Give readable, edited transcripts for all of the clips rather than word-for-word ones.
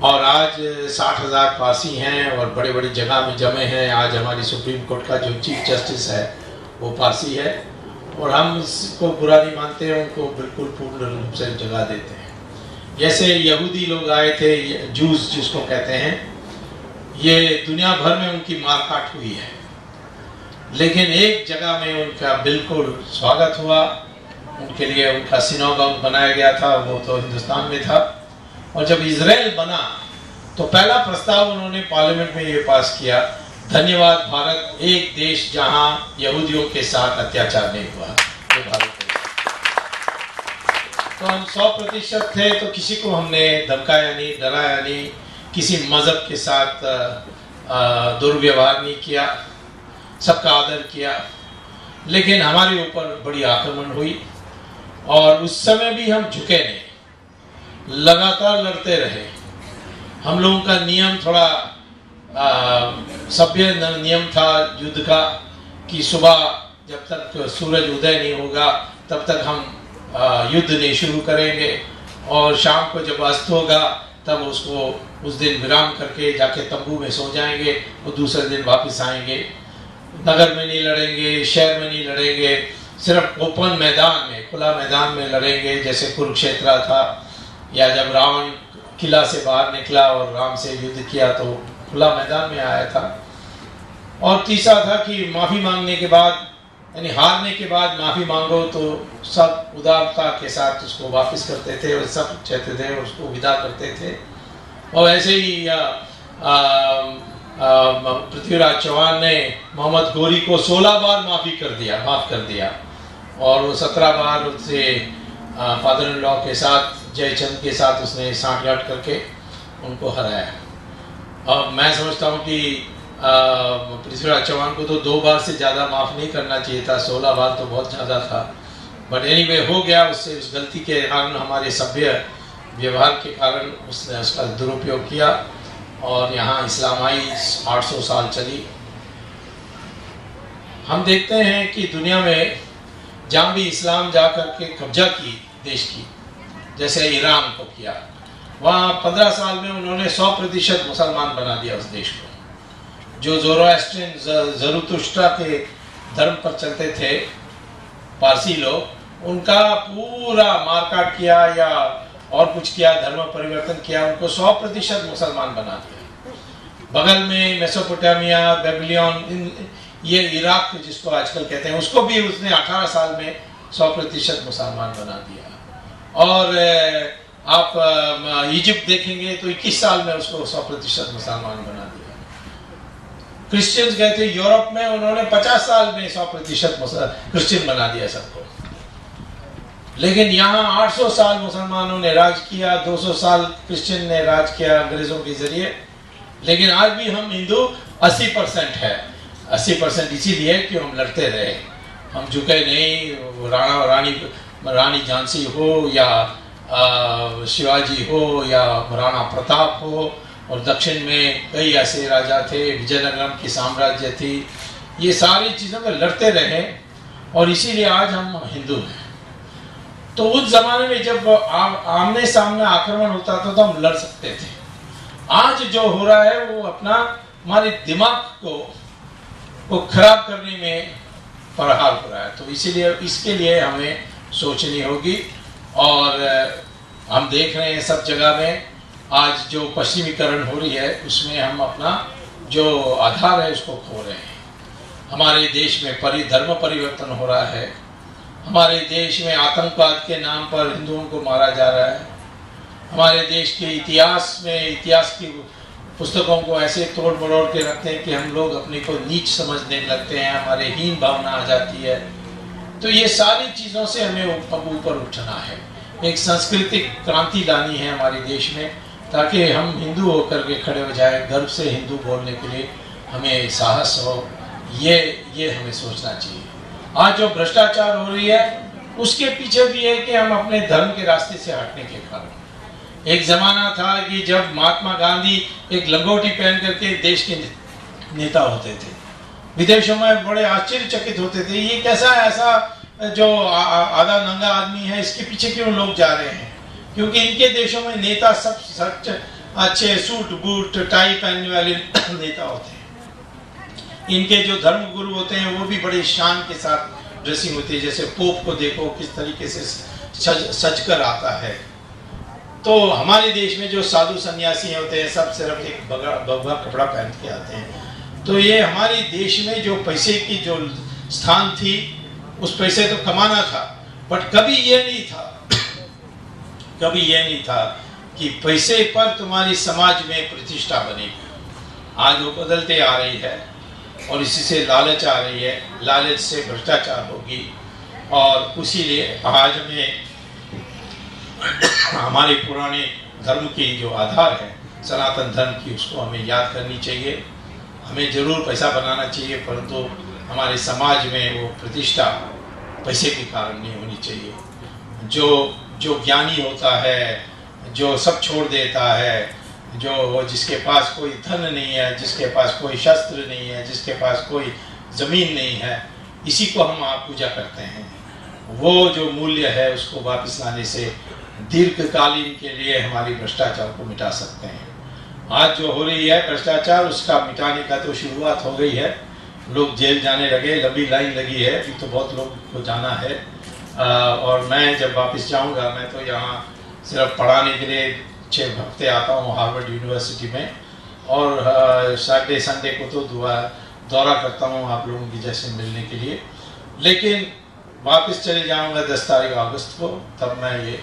और आज 60,000 पारसी हैं और बड़े बड़ी जगह में जमे हैं। आज हमारी सुप्रीम कोर्ट का जो चीफ जस्टिस है वो पारसी है और हम इसको बुरा नहीं मानते हैं, उनको बिल्कुल पूर्ण रूप से जगह देते हैं। जैसे यहूदी लोग आए थे, जूस जिसको कहते हैं, ये दुनिया भर में उनकी मारकाट हुई है, लेकिन एक जगह में उनका बिल्कुल स्वागत हुआ। उनके लिए उनका सिनागॉग बनाया गया था, वो तो हिंदुस्तान में था। और जब इजराइल बना तो पहला प्रस्ताव उन्होंने पार्लियामेंट में ये पास किया, धन्यवाद भारत, एक देश जहां यहूदियों के साथ अत्याचार नहीं हुआ, ये भारत है। तो हम 100% थे, तो किसी को हमने धमकाया नहीं, डराया नहीं, किसी मजहब के साथ दुर्व्यवहार नहीं किया, सबका आदर किया। लेकिन हमारे ऊपर बड़ी आक्रमण हुई और उस समय भी हम झुके नहीं, लगातार लड़ते रहे। हम लोगों का नियम थोड़ा सभ्य नियम था युद्ध का कि सुबह जब तक सूरज उदय नहीं होगा तब तक हम युद्ध नहीं शुरू करेंगे, और शाम को जब अस्त होगा तब उसको उस दिन विराम करके जाके तंबू में सो जाएंगे और दूसरे दिन वापस आएंगे। नगर में नहीं लड़ेंगे, शहर में नहीं लड़ेंगे, सिर्फ ओपन मैदान में, खुला मैदान में लड़ेंगे, जैसे कुरुक्षेत्र था, या जब रावण किला से बाहर निकला और राम से युद्ध किया तो खुला मैदान में आया था। और तीसरा था कि माफी मांगने के बाद, यानी हारने के बाद माफी मांगो तो सब उदारता के साथ उसको वापस करते थे और सब चाहते थे और उसको विदा करते थे। और ऐसे ही पृथ्वीराज चौहान ने मोहम्मद गौरी को 16 बार माफ कर दिया और वो 17 बार उससे फादर इन लॉ के साथ, जयचंद के साथ उसने सांठगांठ करके उनको हराया। अब मैं समझता हूँ कि पृथ्वीराज चौहान को तो 2 बार से ज़्यादा माफ़ नहीं करना चाहिए था, 16 बार तो बहुत ज़्यादा था। बट एनीवे हो गया, उससे उस गलती के कारण, हमारे सभ्य व्यवहार के कारण उसने उसका दुरुपयोग किया और यहाँ इस्लाम आई 800 साल चली। हम देखते हैं कि दुनिया में जहाँ भी इस्लाम जा करके कब्जा की देश की, जैसे ईरान को किया, वहाँ 15 साल में उन्होंने 100% मुसलमान बना दिया उस देश को। जो ज़ोरोएस्ट्रियन ज़रतुश्त्रा के धर्म पर चलते थे पारसी लोग, उनका पूरा मारकाट किया या और कुछ किया, धर्म परिवर्तन किया, उनको 100% मुसलमान बना दिया। बगल में मेसोपोटामिया, बेबीलोन, ये इराक जिसको आजकल कहते हैं, उसको भी उसने 18 साल में 100% मुसलमान बना दिया। और आप इजिप्ट देखेंगे तो 21 साल में उसको 100% मुसलमान बना दिया। क्रिश्चियंस गए थे यूरोप में, उन्होंने 50 साल में 100% क्रिश्चियन बना दिया सबको। लेकिन यहाँ 800 साल मुसलमानों ने राज किया, 200 साल क्रिश्चियन ने राज किया अंग्रेजों के जरिए। लेकिन आज भी हम हिंदू 80% है। 80% इसीलिए कि हम लड़ते रहे, हम झुके नहीं। रानी झांसी हो या शिवाजी हो या राणा प्रताप हो, और दक्षिण में कई ऐसे राजा थे, विजयनगरम की साम्राज्य थी, ये सारी चीज़ों में लड़ते रहे और इसीलिए आज हम हिंदू हैं। तो उस जमाने में जब आमने सामने आक्रमण होता था तो हम लड़ सकते थे। आज जो हो रहा है वो अपना हमारे दिमाग को खराब करने में प्रहार हो रहा है। तो इसीलिए इसके लिए हमें सोचनी होगी। और हम देख रहे हैं सब जगह में आज जो पश्चिमीकरण हो रही है उसमें हम अपना जो आधार है उसको खो रहे हैं। हमारे देश में धर्म परिवर्तन हो रहा है, हमारे देश में आतंकवाद के नाम पर हिंदुओं को मारा जा रहा है, हमारे देश के इतिहास की पुस्तकों को ऐसे तोड़ मरोड़ के रखते हैं कि हम लोग अपने को नीच समझने लगते हैं, हमारे हीन भावना आ जाती है। तो ये सारी चीज़ों से हमें ऊपर उठना है, एक सांस्कृतिक क्रांति लानी है हमारे देश में, ताकि हम हिंदू होकर के खड़े हो जाए, गर्व से हिंदू बोलने के लिए हमें साहस हो। ये हमें सोचना चाहिए। आज जो भ्रष्टाचार हो रही है उसके पीछे भी है कि हम अपने धर्म के रास्ते से हटने के कारण। एक जमाना था कि जब महात्मा गांधी एक लंगोटी पहन करके देश के नेता होते थे, विदेशों में बड़े आश्चर्यचकित होते थे, ये कैसा ऐसा जो आधा नंगा आदमी है, इसके पीछे क्यों लोग जा रहे हैं? क्योंकि इनके देशों में नेता सब सच अच्छे सूट बूट टाई पहनने वाले नेता होते हैं। इनके जो धर्म गुरु होते हैं वो भी बड़ी शान के साथ ड्रेसिंग होती है। जैसे पोप को देखो किस तरीके से सज कर आता है। तो हमारे देश में जो साधु सन्यासी होते हैं सब सिर्फ एक भगवा कपड़ा पहन के आते हैं। तो ये हमारे देश में जो पैसे की जो स्थान थी, उस पैसे तो कमाना था, बट कभी ये नहीं था कि पैसे पर तुम्हारी समाज में प्रतिष्ठा बनेगी। आज वो बदलते आ रही है और इसी से लालच आ रही है, लालच से भ्रष्टाचार होगी। और इसीलिए आज हमें हमारे पुराने धर्म की जो आधार है सनातन धर्म की, उसको हमें याद करनी चाहिए। हमें जरूर पैसा बनाना चाहिए, परंतु हमारे समाज में वो प्रतिष्ठा पैसे के कारण नहीं होनी चाहिए। जो ज्ञानी होता है, जो सब छोड़ देता है, जो जिसके पास कोई धन नहीं है, जिसके पास कोई शस्त्र नहीं है, जिसके पास कोई जमीन नहीं है, इसी को हम आप पूजा करते हैं। वो जो मूल्य है उसको वापस लाने से दीर्घकालीन के लिए हमारी भ्रष्टाचार को मिटा सकते हैं। आज जो हो रही है भ्रष्टाचार, उसका मिटाने का तो शुरुआत हो गई है। लोग जेल जाने लगे, लंबी लाइन लगी है, अभी तो बहुत लोग को जाना है। और मैं जब वापस जाऊंगा, मैं तो यहाँ सिर्फ पढ़ाने के लिए 6 हफ्ते आता हूँ हार्वर्ड यूनिवर्सिटी में, और सैटरडे संडे को तो दौरा करता हूँ आप लोगों की जैसे मिलने के लिए। लेकिन वापस चले जाऊंगा 10 तारीख अगस्त को, तब मैं ये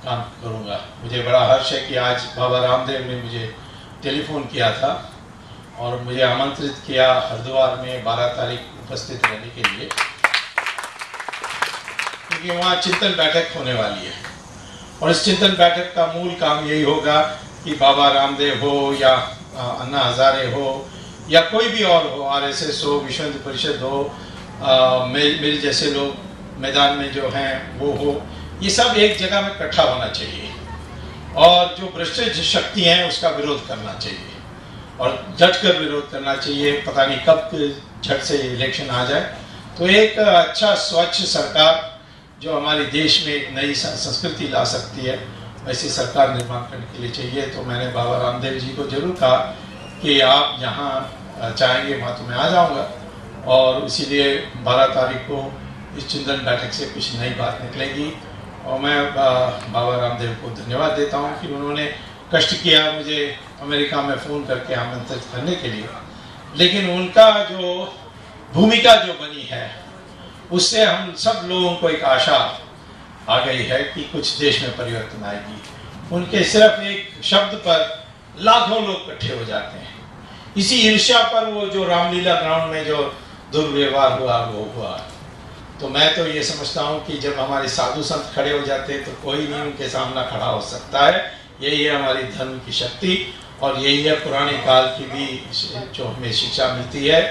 काम करूंगा। मुझे बड़ा हर्ष है कि आज बाबा रामदेव ने मुझे टेलीफोन किया था और मुझे आमंत्रित किया हरिद्वार में 12 तारीख उपस्थित रहने के लिए, क्योंकि वहाँ चिंतन बैठक होने वाली है। और इस चिंतन बैठक का मूल काम यही होगा कि बाबा रामदेव हो या अन्ना हजारे हो या कोई भी और हो, RSS हो, विश्व हिंदू परिषद हो, मेरे जैसे लोग मैदान में जो हैं वो हो, ये सब एक जगह में इकट्ठा होना चाहिए और जो भ्रष्ट शक्ति हैं उसका विरोध करना चाहिए और डट कर विरोध करना चाहिए। पता नहीं कब झट से इलेक्शन आ जाए तो एक अच्छा स्वच्छ सरकार जो हमारे देश में एक नई संस्कृति ला सकती है, वैसी सरकार निर्माण करने के लिए चाहिए। तो मैंने बाबा रामदेव जी को जरूर कहा कि आप जहाँ चाहेंगे वहाँ तो मैं आ जाऊँगा, और इसीलिए 12 तारीख को इस चिंतन बैठक से कुछ नई बात निकलेगी। और मैं बाबा रामदेव को धन्यवाद देता हूँ कि उन्होंने कष्ट किया मुझे अमेरिका में फ़ोन करके आमंत्रित करने के लिए, लेकिन उनका जो भूमिका जो बनी है उससे हम सब लोगों को एक आशा आ गई है कि कुछ देश में परिवर्तन आएगी। उनके सिर्फ एक शब्द पर लाखों लोग इकट्ठे हो जाते हैं। इसी ईर्ष्या पर वो जो रामलीला ग्राउंड में जो दुर्व्यवहार हुआ वो हुआ। तो मैं तो ये समझता हूँ कि जब हमारे साधु संत खड़े हो जाते हैं तो कोई नहीं उनके सामने खड़ा हो सकता है। यही है हमारी धर्म की शक्ति और यही है पुराने काल की भी जो हमें शिक्षा मिलती है।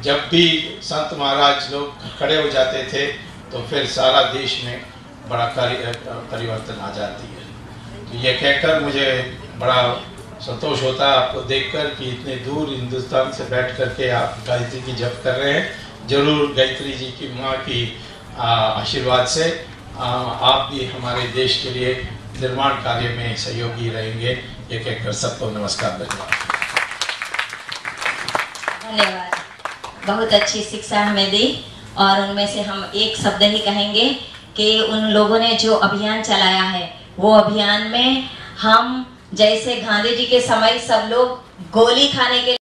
जब भी संत महाराज लोग खड़े हो जाते थे तो फिर सारा देश में बड़ा परिवर्तन आ जाती है। तो ये कहकर मुझे बड़ा संतोष होता है आपको देखकर कि इतने दूर हिंदुस्तान से बैठ करके आप गायत्री की जप कर रहे हैं। जरूर गायत्री जी की माँ की आशीर्वाद से आप भी हमारे देश के लिए निर्माण कार्य में सहयोगी रहेंगे। ये कहकर सबको नमस्कार। धन्यवाद। बहुत अच्छी शिक्षा हमें दी और उनमें से हम एक शब्द ही कहेंगे कि उन लोगों ने जो अभियान चलाया है वो अभियान में हम जैसे गांधी जी के समय सब लोग गोली खाने के